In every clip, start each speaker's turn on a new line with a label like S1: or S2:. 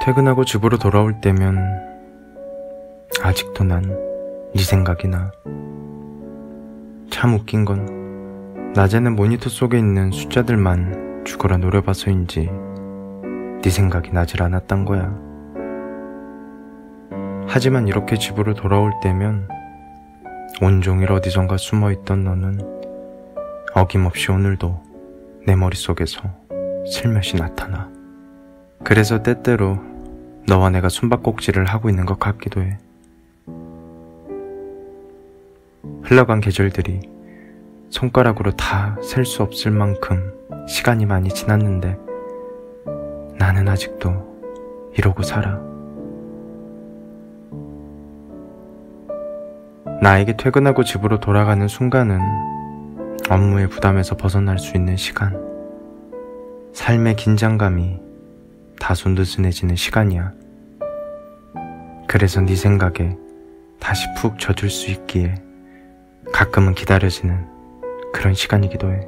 S1: 퇴근하고 집으로 돌아올 때면 아직도 난 네 생각이 나. 참 웃긴 건 낮에는 모니터 속에 있는 숫자들만 죽어라 노려봐서인지 네 생각이 나질 않았단 거야. 하지만 이렇게 집으로 돌아올 때면 온종일 어디선가 숨어있던 너는 어김없이 오늘도 내 머릿속에서 슬며시 나타나. 그래서 때때로 너와 내가 숨바꼭질을 하고 있는 것 같기도 해. 흘러간 계절들이 손가락으로 다 셀 수 없을 만큼 시간이 많이 지났는데 나는 아직도 이러고 살아. 나에게 퇴근하고 집으로 돌아가는 순간은 업무의 부담에서 벗어날 수 있는 시간, 삶의 긴장감이 다소 느슨해지는 시간이야. 그래서 네 생각에 다시 푹 젖을 수 있기에 가끔은 기다려지는 그런 시간이기도 해.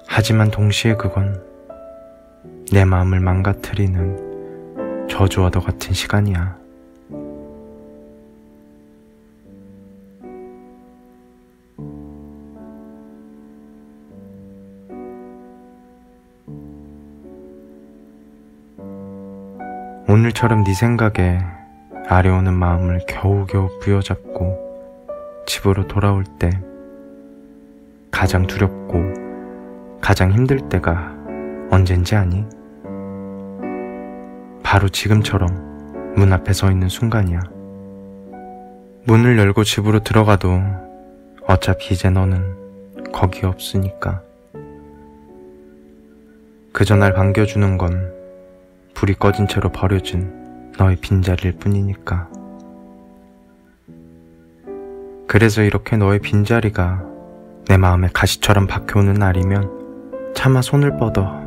S1: 하지만 동시에 그건 내 마음을 망가뜨리는 저주와도 같은 시간이야. 오늘처럼 네 생각에 아려오는 마음을 겨우겨우 부여잡고 집으로 돌아올 때 가장 두렵고 가장 힘들 때가 언젠지 아니? 바로 지금처럼 문 앞에 서 있는 순간이야. 문을 열고 집으로 들어가도 어차피 이제 너는 거기 없으니까. 그저 날 반겨주는 건 불이 꺼진 채로 버려진 너의 빈자리일 뿐이니까. 그래서 이렇게 너의 빈자리가 내 마음에 가시처럼 박혀오는 날이면 차마 손을 뻗어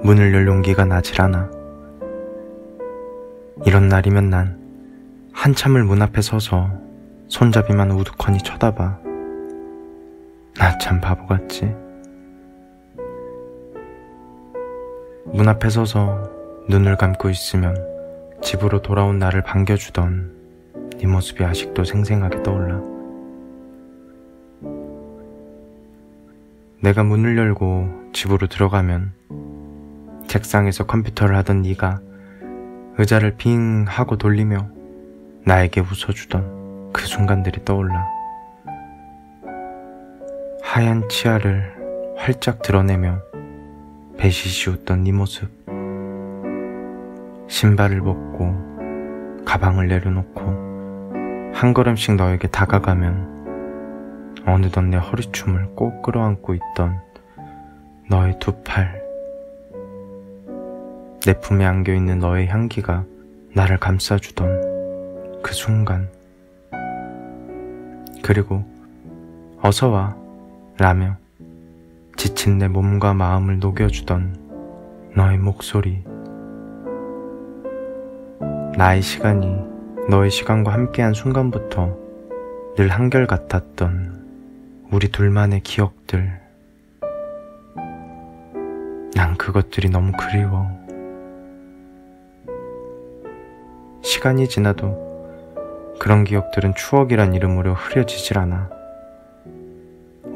S1: 문을 열 용기가 나질 않아. 이런 날이면 난 한참을 문 앞에 서서 손잡이만 우두커니 쳐다봐. 나 참 바보 같지? 문 앞에 서서 눈을 감고 있으면 집으로 돌아온 나를 반겨주던 네 모습이 아직도 생생하게 떠올라. 내가 문을 열고 집으로 들어가면 책상에서 컴퓨터를 하던 네가 의자를 빙 하고 돌리며 나에게 웃어주던 그 순간들이 떠올라. 하얀 치아를 활짝 드러내며 배시시 웃던 네 모습. 신발을 벗고 가방을 내려놓고 한 걸음씩 너에게 다가가면 어느덧 내 허리춤을 꼭 끌어안고 있던 너의 두 팔. 내 품에 안겨있는 너의 향기가 나를 감싸주던 그 순간. 그리고 어서와 라며 지친 내 몸과 마음을 녹여주던 너의 목소리. 나의 시간이 너의 시간과 함께한 순간부터 늘 한결같았던 우리 둘만의 기억들. 난 그것들이 너무 그리워. 시간이 지나도 그런 기억들은 추억이란 이름으로 흐려지질 않아.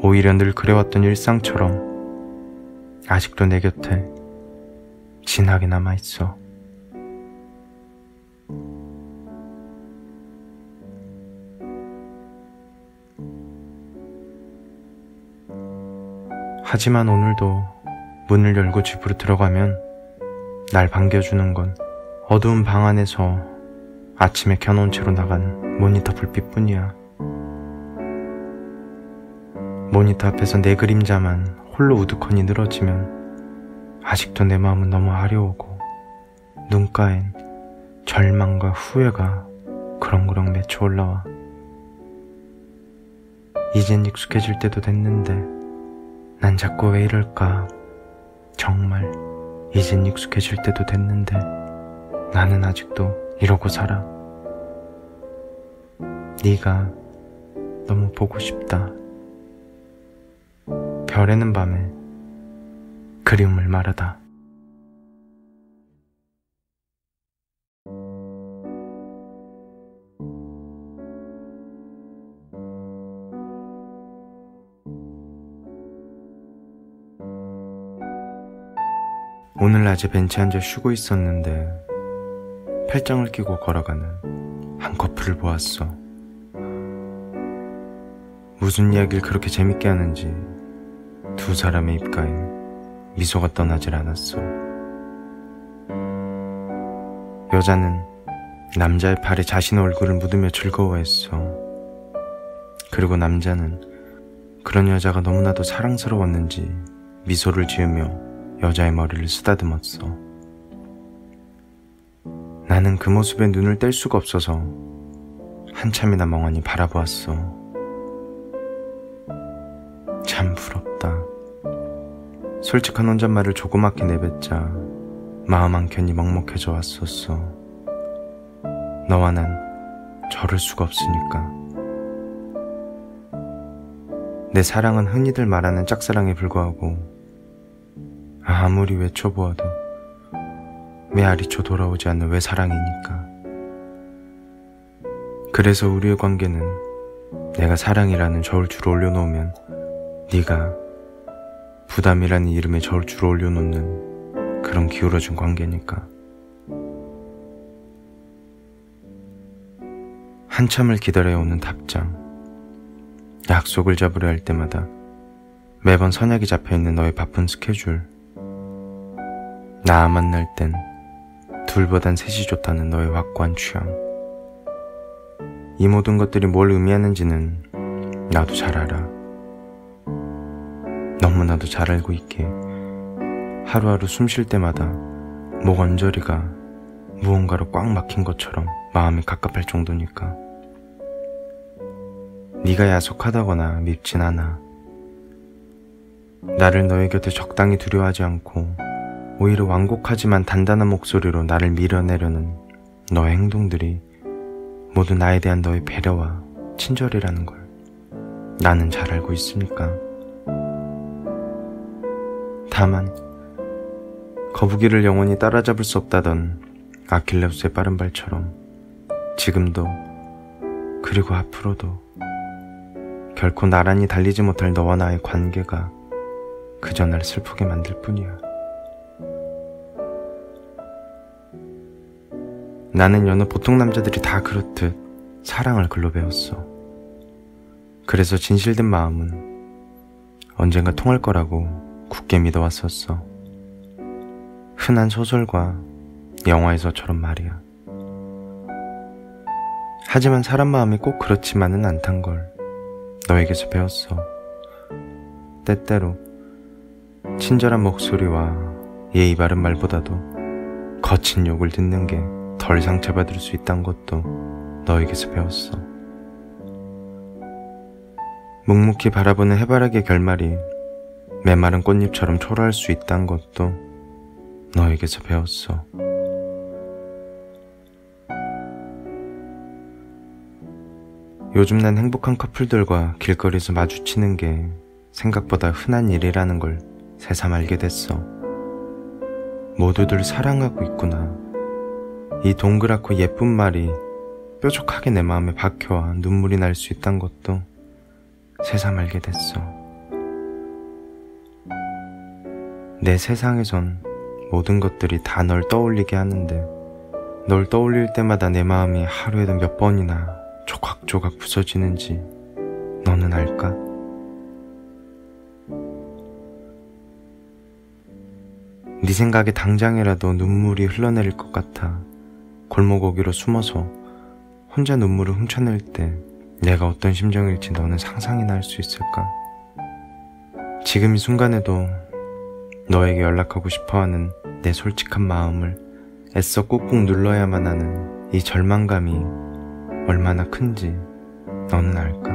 S1: 오히려 늘 그래왔던 일상처럼 아직도 내 곁에 진하게 남아있어. 하지만 오늘도 문을 열고 집으로 들어가면 날 반겨주는 건 어두운 방 안에서 아침에 켜놓은 채로 나간 모니터 불빛뿐이야. 모니터 앞에서 내 그림자만 홀로 우두커니 늘어지면 아직도 내 마음은 너무 아려오고 눈가엔 절망과 후회가 그렁그렁 맺혀 올라와. 이젠 익숙해질 때도 됐는데 난 자꾸 왜 이럴까. 정말 이젠 익숙해질 때도 됐는데 나는 아직도 이러고 살아. 네가 너무 보고 싶다. 별에는 밤에 그리움을 말하다. 오늘 낮에 벤치에 앉아 쉬고 있었는데 팔짱을 끼고 걸어가는 한 커플을 보았어. 무슨 이야기를 그렇게 재밌게 하는지 두 사람의 입가엔 미소가 떠나질 않았어. 여자는 남자의 팔에 자신의 얼굴을 묻으며 즐거워했어. 그리고 남자는 그런 여자가 너무나도 사랑스러웠는지 미소를 지으며 여자의 머리를 쓰다듬었어. 나는 그 모습에 눈을 뗄 수가 없어서 한참이나 멍하니 바라보았어. 참 부럽다. 솔직한 혼잣말을 조그맣게 내뱉자 마음 한켠이 먹먹해져 왔었어. 너와 난 저럴 수가 없으니까. 내 사랑은 흔히들 말하는 짝사랑에 불과하고 아무리 외쳐보아도 메아리쳐 돌아오지 않는 외사랑이니까. 그래서 우리의 관계는 내가 사랑이라는 저울줄을 올려놓으면 네가 부담이라는 이름의 저울줄을 올려놓는 그런 기울어진 관계니까. 한참을 기다려오는 답장. 약속을 잡으려 할 때마다 매번 선약이 잡혀있는 너의 바쁜 스케줄. 나 만날 땐 둘보단 셋이 좋다는 너의 확고한 취향. 이 모든 것들이 뭘 의미하는지는 나도 잘 알아. 너무나도 잘 알고 있기에 하루하루 숨 쉴 때마다 목 언저리가 무언가로 꽉 막힌 것처럼 마음이 갑갑할 정도니까. 네가 야속하다거나 밉진 않아. 나를 너의 곁에 적당히 두려워하지 않고 오히려 완곡하지만 단단한 목소리로 나를 밀어내려는 너의 행동들이 모두 나에 대한 너의 배려와 친절이라는 걸 나는 잘 알고 있으니까. 다만 거북이를 영원히 따라잡을 수 없다던 아킬레우스의 빠른 발처럼 지금도 그리고 앞으로도 결코 나란히 달리지 못할 너와 나의 관계가 그저 날 슬프게 만들 뿐이야. 나는 여느 보통 남자들이 다 그렇듯 사랑을 글로 배웠어. 그래서 진실된 마음은 언젠가 통할 거라고 굳게 믿어왔었어. 흔한 소설과 영화에서처럼 말이야. 하지만 사람 마음이 꼭 그렇지만은 않단 걸 너에게서 배웠어. 때때로 친절한 목소리와 예의 바른 말보다도 거친 욕을 듣는 게 덜 상처받을 수 있단 것도 너에게서 배웠어. 묵묵히 바라보는 해바라기의 결말이 메마른 꽃잎처럼 초라할 수 있단 것도 너에게서 배웠어. 요즘 난 행복한 커플들과 길거리에서 마주치는 게 생각보다 흔한 일이라는 걸 새삼 알게 됐어. 모두들 사랑하고 있구나. 이 동그랗고 예쁜 말이 뾰족하게 내 마음에 박혀와 눈물이 날 수 있단 것도 새삼 알게 됐어. 내 세상에선 모든 것들이 다 널 떠올리게 하는데 널 떠올릴 때마다 내 마음이 하루에도 몇 번이나 조각조각 부서지는지 너는 알까? 네 생각에 당장이라도 눈물이 흘러내릴 것 같아 골목오기로 숨어서 혼자 눈물을 훔쳐낼 때 내가 어떤 심정일지 너는 상상이나 할 수 있을까? 지금 이 순간에도 너에게 연락하고 싶어하는 내 솔직한 마음을 애써 꾹꾹 눌러야만 하는 이 절망감이 얼마나 큰지 너는 알까?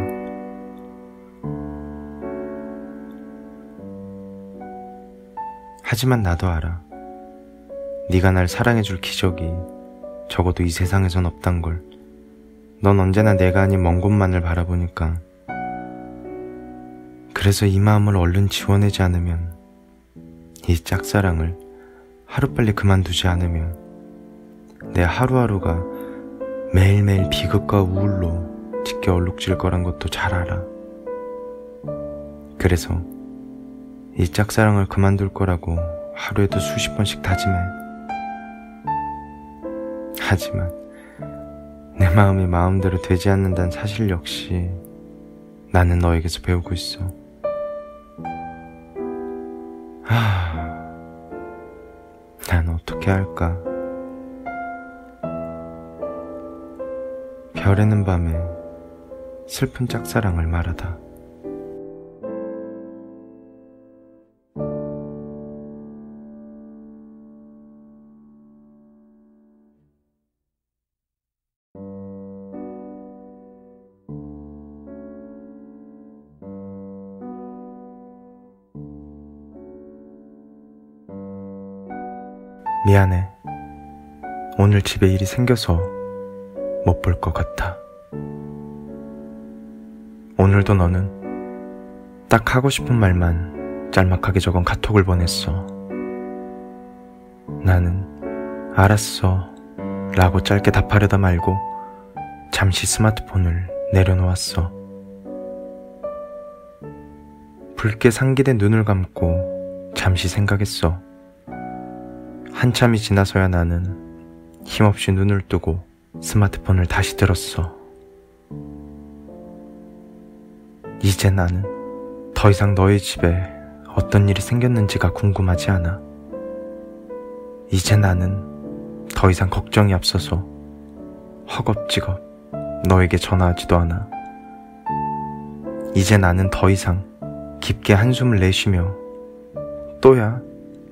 S1: 하지만 나도 알아. 네가 날 사랑해줄 기적이 적어도 이 세상에선 없단 걸. 넌 언제나 내가 아닌 먼 곳만을 바라보니까. 그래서 이 마음을 얼른 지워내지 않으면, 이 짝사랑을 하루빨리 그만두지 않으면 내 하루하루가 매일매일 비극과 우울로 짙게 얼룩질 거란 것도 잘 알아. 그래서 이 짝사랑을 그만둘 거라고 하루에도 수십 번씩 다짐해. 하지만 내 마음이 마음대로 되지 않는다는 사실 역시 나는 너에게서 배우고 있어. 난 어떻게 할까? 별에는 밤에 슬픈 짝사랑을 말하다. 미안해. 오늘 집에 일이 생겨서 못 볼 것 같아. 오늘도 너는 딱 하고 싶은 말만 짤막하게 적은 카톡을 보냈어. 나는 알았어 라고 짧게 답하려다 말고 잠시 스마트폰을 내려놓았어. 붉게 상기된 눈을 감고 잠시 생각했어. 한참이 지나서야 나는 힘없이 눈을 뜨고 스마트폰을 다시 들었어. 이제 나는 더 이상 너희 집에 어떤 일이 생겼는지가 궁금하지 않아. 이제 나는 더 이상 걱정이 앞서서 허겁지겁 너에게 전화하지도 않아. 이제 나는 더 이상 깊게 한숨을 내쉬며 또야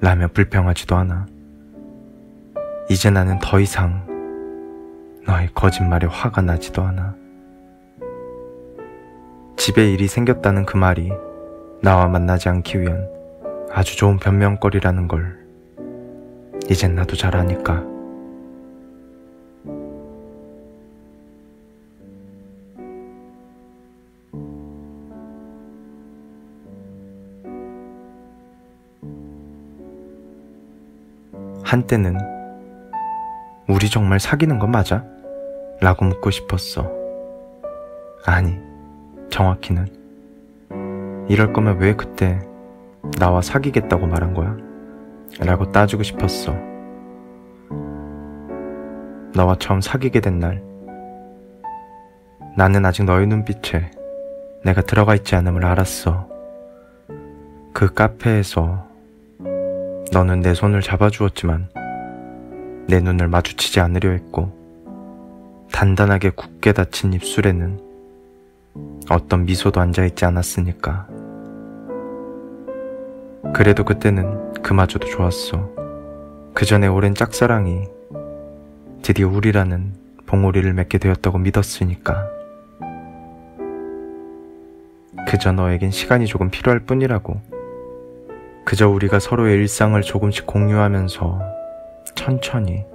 S1: 라며 불평하지도 않아. 이제 나는 더 이상 너의 거짓말에 화가 나지도 않아. 집에 일이 생겼다는 그 말이 나와 만나지 않기 위한 아주 좋은 변명거리라는 걸 이젠 나도 잘 아니까. 한때는 우리 정말 사귀는 거 맞아? 라고 묻고 싶었어. 아니, 정확히는 이럴 거면 왜 그때 나와 사귀겠다고 말한 거야? 라고 따지고 싶었어. 너와 처음 사귀게 된 날, 나는 아직 너의 눈빛에 내가 들어가 있지 않음을 알았어. 그 카페에서 너는 내 손을 잡아주었지만 내 눈을 마주치지 않으려 했고, 단단하게 굳게 닫힌 입술에는 어떤 미소도 앉아있지 않았으니까. 그래도 그때는 그마저도 좋았어. 그 전에 오랜 짝사랑이 드디어 우리라는 봉우리를 맺게 되었다고 믿었으니까. 그저 너에겐 시간이 조금 필요할 뿐이라고. 그저 우리가 서로의 일상을 조금씩 공유하면서 천천히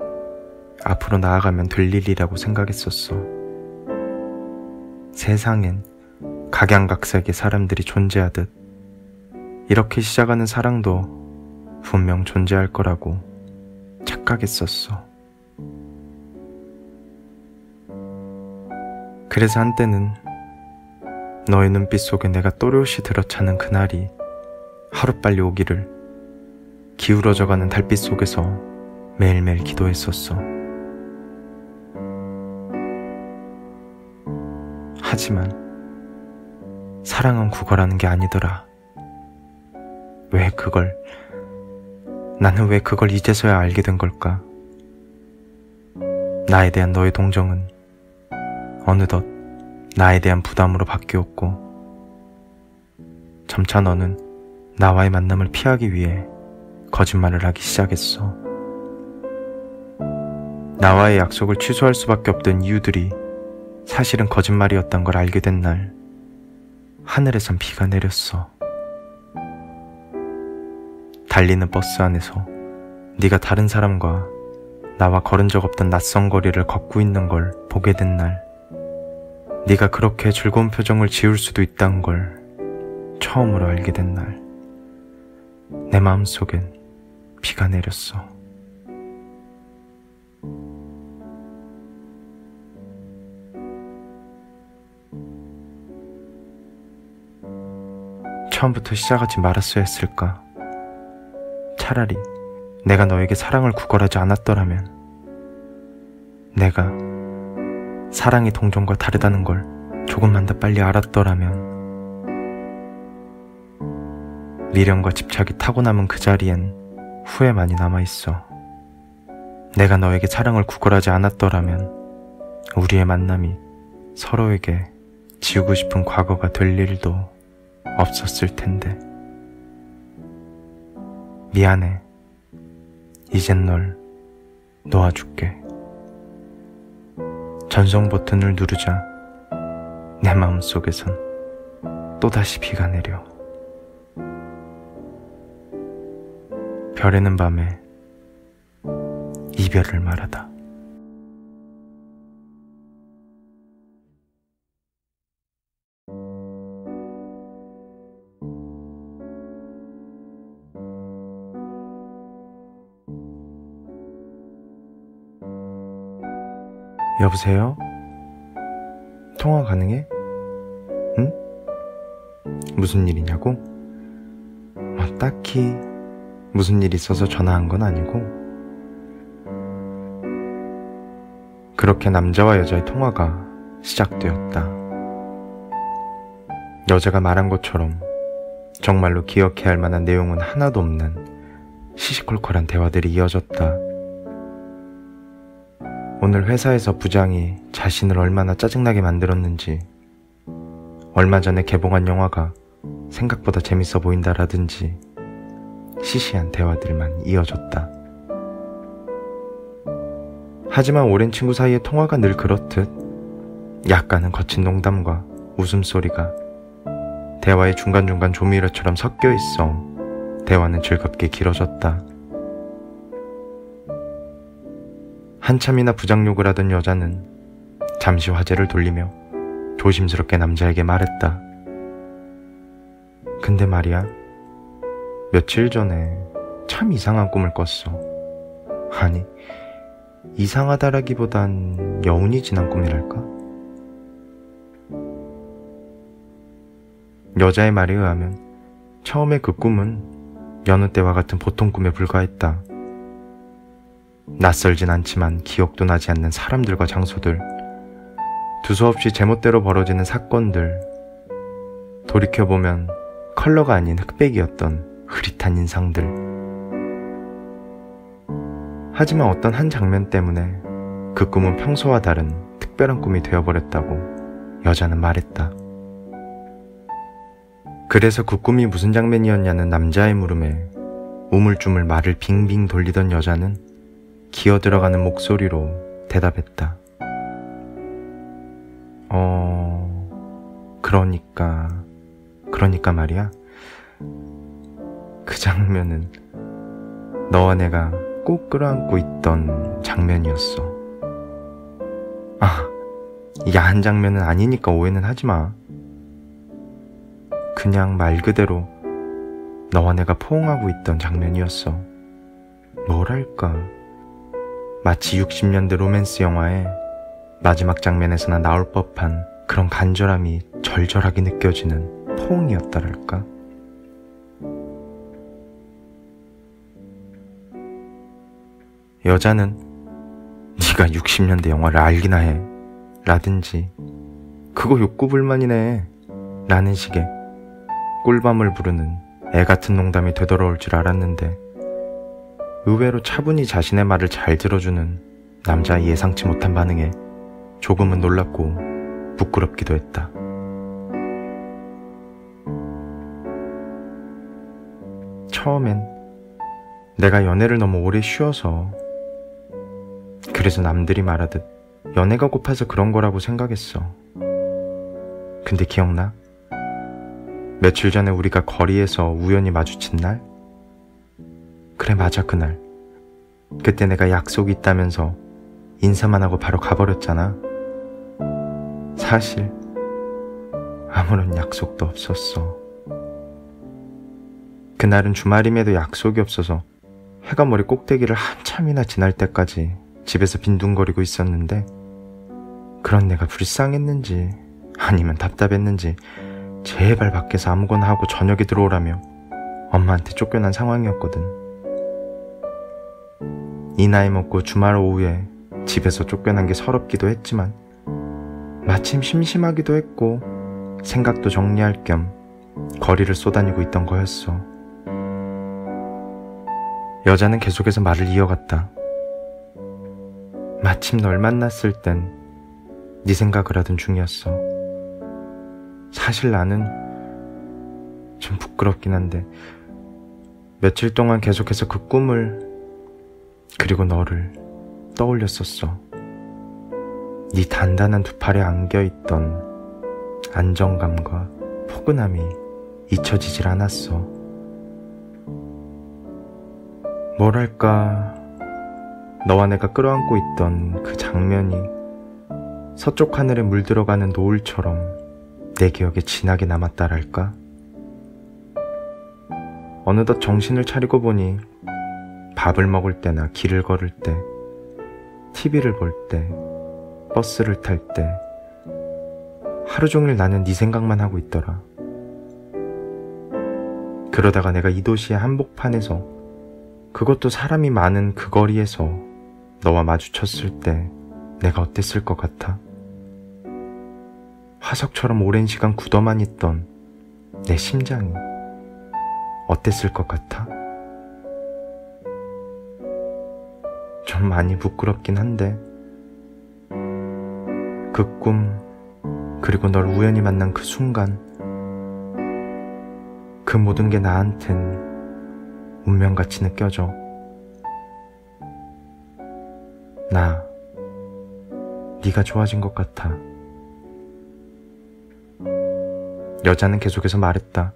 S1: 앞으로 나아가면 될 일이라고 생각했었어. 세상엔 각양각색의 사람들이 존재하듯 이렇게 시작하는 사랑도 분명 존재할 거라고 착각했었어. 그래서 한때는 너의 눈빛 속에 내가 또렷이 들어차는 그날이 하루빨리 오기를 기울어져가는 달빛 속에서 매일매일 기도했었어. 하지만 사랑은 구걸하는 게 아니더라. 나는 왜 그걸 이제서야 알게 된 걸까? 나에 대한 너의 동정은 어느덧 나에 대한 부담으로 바뀌었고, 점차 너는 나와의 만남을 피하기 위해 거짓말을 하기 시작했어. 나와의 약속을 취소할 수밖에 없던 이유들이 사실은 거짓말이었던 걸 알게 된 날, 하늘에선 비가 내렸어. 달리는 버스 안에서 네가 다른 사람과 나와 걸은 적 없던 낯선 거리를 걷고 있는 걸 보게 된 날, 네가 그렇게 즐거운 표정을 지을 수도 있다는 걸 처음으로 알게 된 날, 내 마음속엔 비가 내렸어. 처음부터 시작하지 말았어야 했을까? 차라리 내가 너에게 사랑을 구걸하지 않았더라면, 내가 사랑이 동정과 다르다는 걸 조금만 더 빨리 알았더라면, 미련과 집착이 타고 남은 그 자리엔 후회만이 남아있어. 내가 너에게 사랑을 구걸하지 않았더라면 우리의 만남이 서로에게 지우고 싶은 과거가 될 일도 없었을 텐데. 미안해. 이젠 널 놓아줄게. 전송 버튼을 누르자 내 마음속에선 또다시 비가 내려. 별에는 밤에 이별을 말하다. 여보세요? 통화 가능해? 응? 무슨 일이냐고? 뭐 딱히 무슨 일 있어서 전화한 건 아니고, 그렇게 남자와 여자의 통화가 시작되었다. 여자가 말한 것처럼 정말로 기억해야 할 만한 내용은 하나도 없는 시시콜콜한 대화들이 이어졌다. 오늘 회사에서 부장이 자신을 얼마나 짜증나게 만들었는지, 얼마 전에 개봉한 영화가 생각보다 재밌어 보인다라든지 시시한 대화들만 이어졌다. 하지만 오랜 친구 사이의 통화가 늘 그렇듯 약간은 거친 농담과 웃음소리가 대화의 중간중간 조미료처럼 섞여 있어 대화는 즐겁게 길어졌다. 한참이나 부장욕을 하던 여자는 잠시 화제를 돌리며 조심스럽게 남자에게 말했다. 근데 말이야, 며칠 전에 참 이상한 꿈을 꿨어. 아니, 이상하다라기보단 여운이 지난 꿈이랄까? 여자의 말에 의하면 처음에 그 꿈은 여느 때와 같은 보통 꿈에 불과했다. 낯설진 않지만 기억도 나지 않는 사람들과 장소들, 두서없이 제멋대로 벌어지는 사건들, 돌이켜보면 컬러가 아닌 흑백이었던 흐릿한 인상들. 하지만 어떤 한 장면 때문에 그 꿈은 평소와 다른 특별한 꿈이 되어버렸다고 여자는 말했다. 그래서 그 꿈이 무슨 장면이었냐는 남자의 물음에 우물쭈물 말을 빙빙 돌리던 여자는 기어들어가는 목소리로 대답했다. 그러니까 말이야, 그 장면은 너와 내가 꼭 끌어안고 있던 장면이었어. 야한 장면은 아니니까 오해는 하지마. 그냥 말 그대로 너와 내가 포옹하고 있던 장면이었어. 뭐랄까, 마치 60년대 로맨스 영화의 마지막 장면에서나 나올 법한 그런 간절함이 절절하게 느껴지는 포옹이었다랄까. 여자는 네가 60년대 영화를 알기나 해 라든지 그거 욕구불만이네 라는 식의 꿀밤을 부르는 애같은 농담이 되돌아올 줄 알았는데, 의외로 차분히 자신의 말을 잘 들어주는 남자의 예상치 못한 반응에 조금은 놀랍고 부끄럽기도 했다. 처음엔 내가 연애를 너무 오래 쉬어서, 그래서 남들이 말하듯 연애가 고파서 그런 거라고 생각했어. 근데 기억나? 며칠 전에 우리가 거리에서 우연히 마주친 날? 그래, 맞아, 그날. 그때 내가 약속이 있다면서 인사만 하고 바로 가버렸잖아. 사실 아무런 약속도 없었어. 그날은 주말임에도 약속이 없어서 해가 머리 꼭대기를 한참이나 지날 때까지 집에서 빈둥거리고 있었는데, 그런 내가 불쌍했는지 아니면 답답했는지 제발 밖에서 아무거나 하고 저녁에 들어오라며 엄마한테 쫓겨난 상황이었거든. 이 나이 먹고 주말 오후에 집에서 쫓겨난 게 서럽기도 했지만 마침 심심하기도 했고 생각도 정리할 겸 거리를 쏘다니고 있던 거였어. 여자는 계속해서 말을 이어갔다. 마침 널 만났을 땐 네 생각을 하던 중이었어. 사실 나는 좀 부끄럽긴 한데 며칠 동안 계속해서 그 꿈을 그리고 너를 떠올렸었어. 네 단단한 두 팔에 안겨있던 안정감과 포근함이 잊혀지질 않았어. 뭐랄까, 너와 내가 끌어안고 있던 그 장면이 서쪽 하늘에 물들어가는 노을처럼 내 기억에 진하게 남았다랄까? 어느덧 정신을 차리고 보니 밥을 먹을 때나 길을 걸을 때, TV를 볼 때, 버스를 탈 때 하루 종일 나는 네 생각만 하고 있더라. 그러다가 내가 이 도시의 한복판에서, 그것도 사람이 많은 그 거리에서 너와 마주쳤을 때 내가 어땠을 것 같아? 화석처럼 오랜 시간 굳어만 있던 내 심장이 어땠을 것 같아? 좀 많이 부끄럽긴 한데 그 꿈, 그리고 널 우연히 만난 그 순간, 그 모든 게 나한텐 운명같이 느껴져. 나, 네가 좋아진 것 같아. 여자는 계속해서 말했다.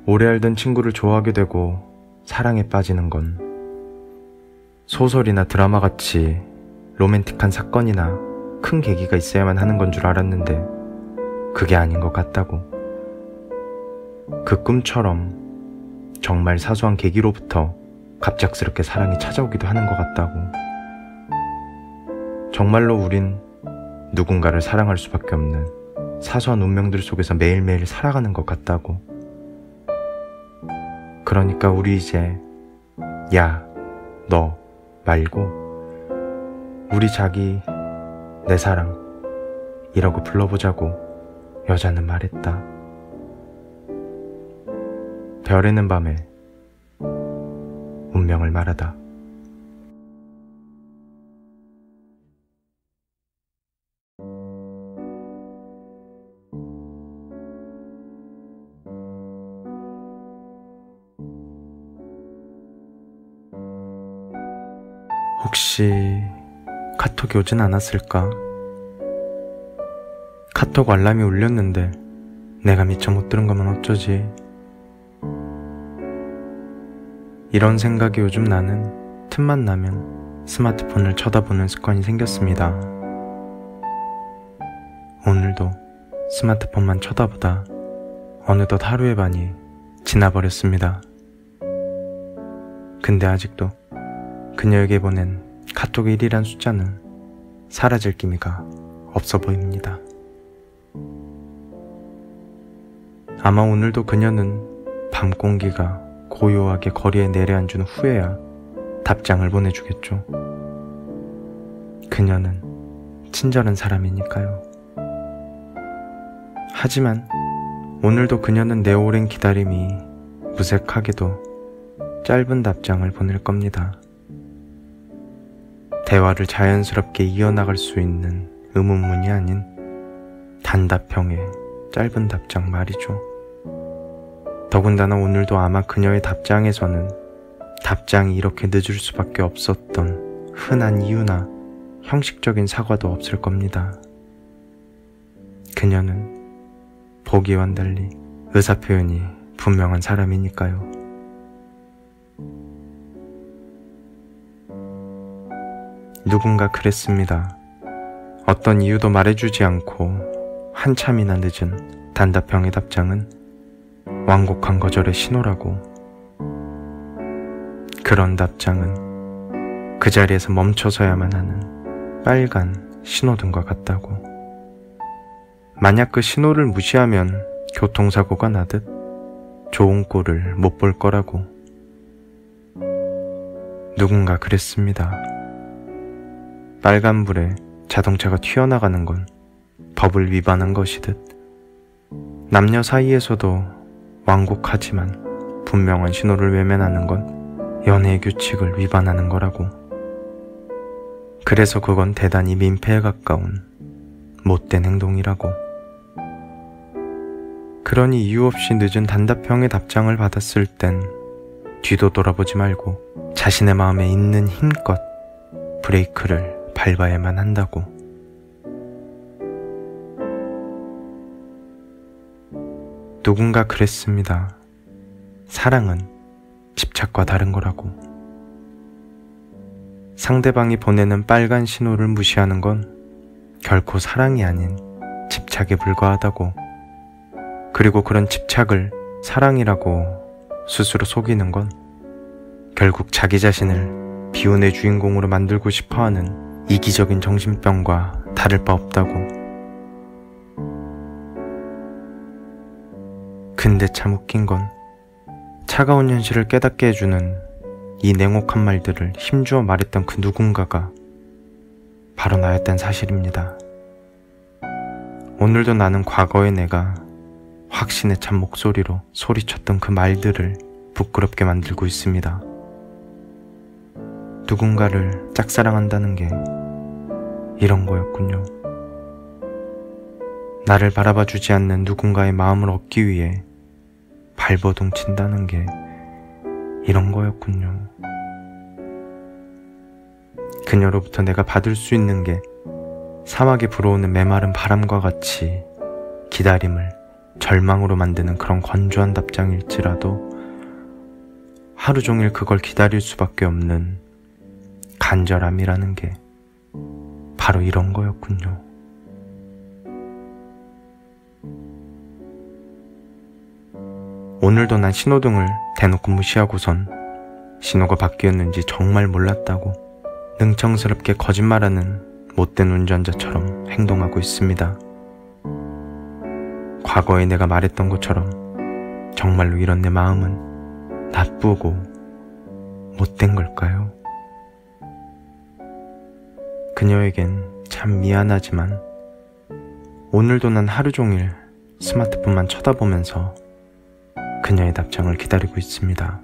S1: 오래 알던 친구를 좋아하게 되고 사랑에 빠지는 건 소설이나 드라마같이 로맨틱한 사건이나 큰 계기가 있어야만 하는 건 줄 알았는데 그게 아닌 것 같다고. 그 꿈처럼 정말 사소한 계기로부터 갑작스럽게 사랑이 찾아오기도 하는 것 같다고. 정말로 우린 누군가를 사랑할 수밖에 없는 사소한 운명들 속에서 매일매일 살아가는 것 같다고. 그러니까 우리 이제 야, 너 말고 우리 자기, 내 사랑 이라고 불러보자고 여자는 말했다. 별에는 밤에 운명을 말하다. 혹시 카톡이 오진 않았을까? 카톡 알람이 울렸는데 내가 미처 못 들은 거면 어쩌지? 이런 생각이 요즘 나는 틈만 나면 스마트폰을 쳐다보는 습관이 생겼습니다. 오늘도 스마트폰만 쳐다보다 어느덧 하루의 반이 지나버렸습니다. 근데 아직도 그녀에게 보낸 카톡의 1이란 숫자는 사라질 기미가 없어 보입니다. 아마 오늘도 그녀는 밤 공기가 고요하게 거리에 내려앉은 후에야 답장을 보내주겠죠. 그녀는 친절한 사람이니까요. 하지만 오늘도 그녀는 내 오랜 기다림이 무색하게도 짧은 답장을 보낼 겁니다. 대화를 자연스럽게 이어나갈 수 있는 의문문이 아닌 단답형의 짧은 답장 말이죠. 더군다나 오늘도 아마 그녀의 답장에서는 답장이 이렇게 늦을 수밖에 없었던 흔한 이유나 형식적인 사과도 없을 겁니다. 그녀는 보기와는 달리 의사표현이 분명한 사람이니까요. 누군가 그랬습니다. 어떤 이유도 말해주지 않고 한참이나 늦은 단답형의 답장은 완곡한 거절의 신호라고. 그런 답장은 그 자리에서 멈춰서야만 하는 빨간 신호등과 같다고. 만약 그 신호를 무시하면 교통사고가 나듯 좋은 꼴을 못 볼 거라고. 누군가 그랬습니다. 빨간불에 자동차가 튀어나가는 건 법을 위반한 것이듯 남녀 사이에서도 완곡하지만 분명한 신호를 외면하는 건 연애의 규칙을 위반하는 거라고. 그래서 그건 대단히 민폐에 가까운 못된 행동이라고. 그러니 이유 없이 늦은 단답형의 답장을 받았을 땐 뒤도 돌아보지 말고 자신의 마음에 있는 힘껏 브레이크를 밟아야만 한다고. 누군가 그랬습니다. 사랑은 집착과 다른 거라고. 상대방이 보내는 빨간 신호를 무시하는 건 결코 사랑이 아닌 집착에 불과하다고. 그리고 그런 집착을 사랑이라고 스스로 속이는 건 결국 자기 자신을 비운의 주인공으로 만들고 싶어하는 이기적인 정신병과 다를 바 없다고. 근데 참 웃긴 건 차가운 현실을 깨닫게 해주는 이 냉혹한 말들을 힘주어 말했던 그 누군가가 바로 나였단 사실입니다. 오늘도 나는 과거의 내가 확신에 찬 목소리로 소리쳤던 그 말들을 부끄럽게 만들고 있습니다. 누군가를 짝사랑한다는 게 이런 거였군요. 나를 바라봐주지 않는 누군가의 마음을 얻기 위해 발버둥 친다는 게 이런 거였군요. 그녀로부터 내가 받을 수 있는 게 사막에 불어오는 메마른 바람과 같이 기다림을 절망으로 만드는 그런 건조한 답장일지라도 하루 종일 그걸 기다릴 수밖에 없는 간절함이라는 게 바로 이런 거였군요. 오늘도 난 신호등을 대놓고 무시하고선 신호가 바뀌었는지 정말 몰랐다고 능청스럽게 거짓말하는 못된 운전자처럼 행동하고 있습니다. 과거에 내가 말했던 것처럼 정말로 이런 내 마음은 나쁘고 못된 걸까요? 그녀에겐 참 미안하지만 오늘도 난 하루 종일 스마트폰만 쳐다보면서 그녀의 답장을 기다리고 있습니다.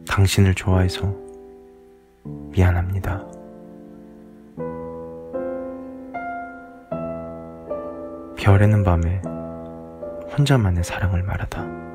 S1: 당신을 좋아해서 미안합니다. 별에는 밤에 혼자만의 사랑을 말하다.